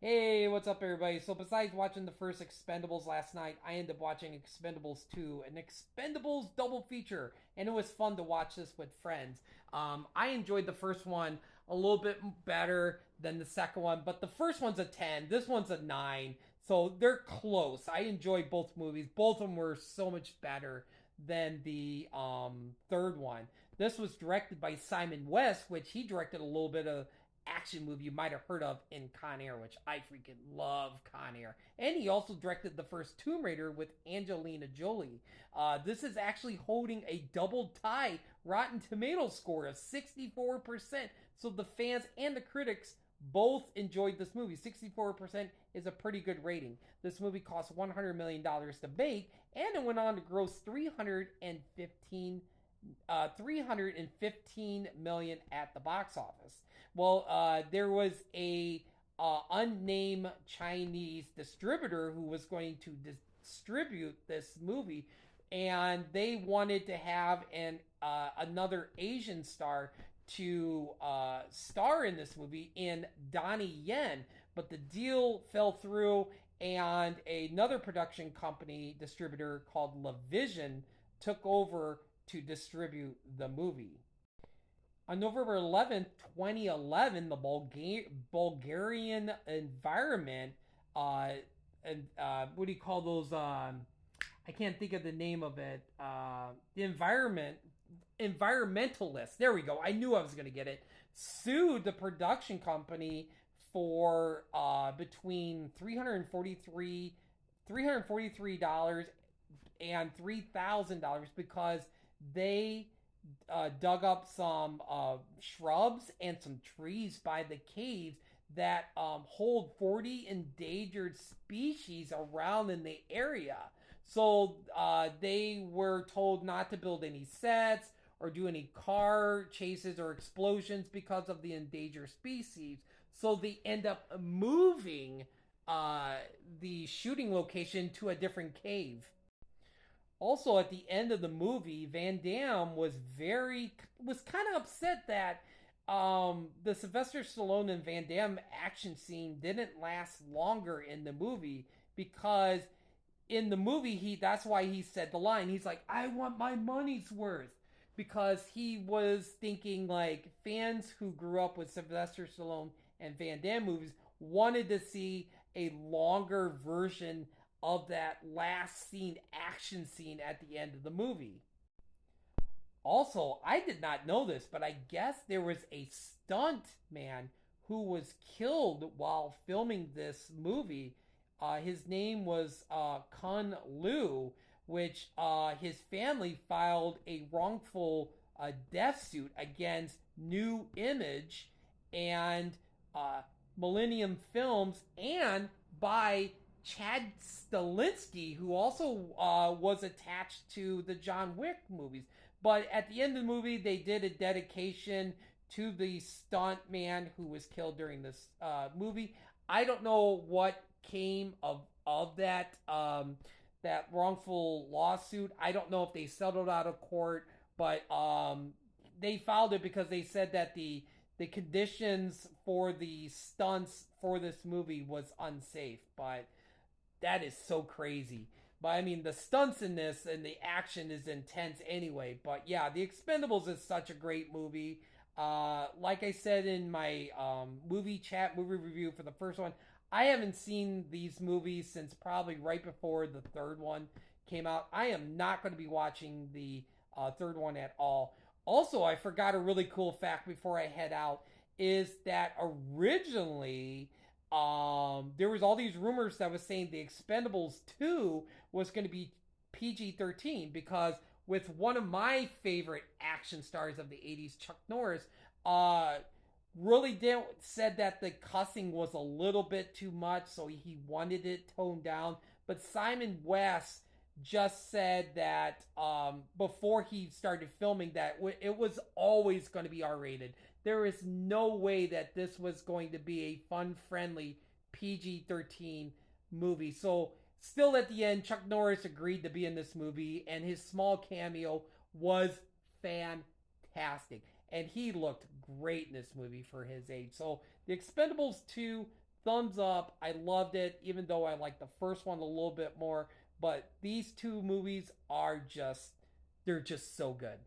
Hey, what's up, everybody? So, besides watching the first Expendables last night, I ended up watching Expendables 2, an Expendables double feature, and it was fun to watch this with friends. I enjoyed the first one a little bit better than the second one, but the first one's a 10, this one's a 9, so they're close. I enjoyed both movies. Both of them were so much better than the third one. This was directed by Simon West, which he directed a little bit of action movie you might have heard of in Con Air, which I freaking love Con Air. And he also directed the first Tomb Raider with Angelina Jolie. This is actually holding a double tie Rotten Tomato score of 64%. So the fans and the critics both enjoyed this movie. 64% is a pretty good rating. This movie cost $100 million to make, and it went on to gross 315 million at the box office. Well, there was a unnamed Chinese distributor who was going to distribute this movie, and they wanted to have another Asian star to star in this movie in Donnie Yen, but the deal fell through, and another production company distributor called LaVision took over to distribute the movie. On November 11th, 2011, the Bulgarian environment, and what do you call those? I can't think of the name of it. The environmentalists. There we go. I knew I was going to get it. Sued the production company for between $343 and $3,000 because they dug up some shrubs and some trees by the caves that hold 40 endangered species around in the area. So they were told not to build any sets or do any car chases or explosions because of the endangered species. So they end up moving the shooting location to a different cave. Also, at the end of the movie, Van Damme was kind of upset that the Sylvester Stallone and Van Damme action scene didn't last longer in the movie because in the movie that's why he said the line. He's like, "I want my money's worth." Because he was thinking like fans who grew up with Sylvester Stallone and Van Damme movies wanted to see a longer version of that last scene, action scene at the end of the movie. Also, I did not know this, but I guess there was a stunt man who was killed while filming this movie. His name was Kun Liu, which his family filed a wrongful death suit against New Image and Millennium Films and by Chad Stahelski, who also was attached to the John Wick movies. But at the end of the movie, they did a dedication to the stunt man who was killed during this movie. I don't know what came of that wrongful lawsuit. I don't know if they settled out of court, but they filed it because they said that the conditions for the stunts for this movie was unsafe. But that is so crazy. But I mean, the stunts in this and the action is intense anyway. But yeah, The Expendables is such a great movie. Like I said in my movie review for the first one, I haven't seen these movies since probably right before the third one came out. I am not going to be watching the third one at all. Also, I forgot a really cool fact before I head out is that originally there was all these rumors that was saying the Expendables 2 was going to be PG-13 because with one of my favorite action stars of the 80s, Chuck Norris, really didn't said that the cussing was a little bit too much, so he wanted it toned down. But Simon West just said that before he started filming that it was always going to be R-rated. There is no way that this was going to be a fun-friendly PG-13 movie. So still at the end, Chuck Norris agreed to be in this movie, and his small cameo was fantastic. And he looked great in this movie for his age. So The Expendables 2 thumbs up. I loved it, even though I liked the first one a little bit more. But these two movies are just, they're just so good.